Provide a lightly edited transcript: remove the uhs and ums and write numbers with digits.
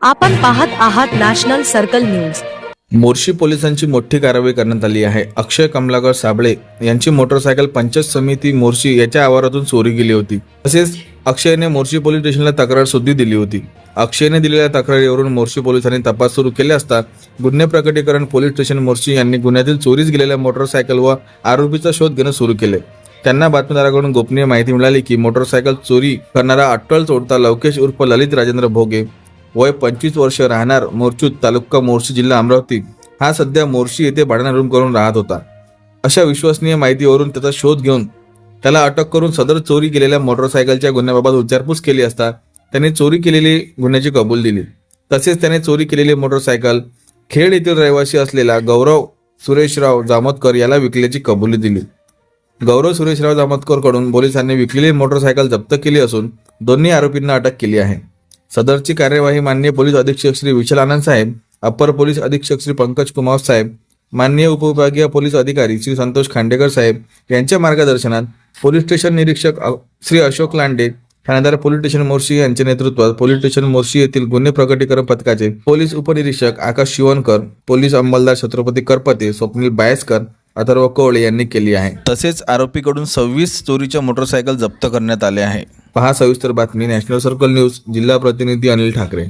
आपण पाहत आहात नॅशनल सर्कल न्यूज। मोर्शी पोलिसांची मोठी कारवाई करण्यात आली आहे। अक्षय कमलाकर साबळे यांची मोटरसायकल पंचायत समिती मोर्शी याच्या आवारातून चोरी गेली होती। तसेच अक्षयने मोर्शी पोलीस स्टेशनला तक्रार सुद्धा दिली होती। अक्षयने दिलेल्या तक्रारीवरून मोर्शी पोलिसांनी तपास सुरू केले असता गुन्हे प्रकटीकरण पोलीस स्टेशन मोर्शी यांनी गुन्ह्यातील चोरीस गेलेल्या मोटरसायकल व आरोपीचा शोध घेणे सुरू केले। त्यांना बातमीदाराकडून गोपनीय माहिती मिळाली की मोटरसायकल चोरी करणारा अट्टल चोरता लवकेश उर्फ ललित राजेंद्र भोगे वय 25 वर्ष राहणार मोरचूत तालुका मोर्शी जिल्हा अमरावती हा सध्या मोर्शी येथे भाड्याने रूम करून राहत होता। अशा विश्वसनीय माहितीवरून त्याचा शोध घेऊन त्याला अटक करून सदर चोरी केलेल्या मोटरसायकलच्या गुन्ह्याबाबत विचारपूस केली असता त्याने चोरी केलेली गुन्ह्याची कबूल दिली। तसेच त्याने चोरी केलेली मोटरसायकल खेड येथील रहिवासी असलेला गौरव सुरेशराव जामोदकर याला विकल्याची कबुली दिली। गौरव सुरेशराव जामोदकर कडून पोलिसांनी विकलेली मोटरसायकल जप्त केली असून दोन्ही आरोपींना अटक केली आहे। सदरची कार्यवाही माननीय पोलीस अधीक्षक श्री विशाल आनंद साहेब, अपर पोलीस अधीक्षक श्री पंकज कुमार साहेब, माननीय उपविभागीय पोलीस अधिकारी श्री संतोष खांडेकर साहेब यांच्या मार्गदर्शनात पोलीस स्टेशन निरीक्षक श्री अशोक लांडे, ठाणेदार पोलीस स्टेशन मोर्शी यांच्या नेतृत्वात पोलीस स्टेशन मोर्शी येथील गुन्हे प्रकटीकरण पथकाचे पोलीस उपनिरीक्षक आकाश शिवणकर, पोलीस अंमलदार छत्रपती करपते, स्वप्नील बायस्कर, अथर्व कोवळे यांनी केली आहे। तसेच आरोपीकडून 26 चोरीच्या मोटरसायकल जप्त करण्यात आले आहे। पहा सविस्तर बातमी नॅशनल सर्कल न्यूज, जिल्हा प्रतिनिधी अनिल ठाकरे।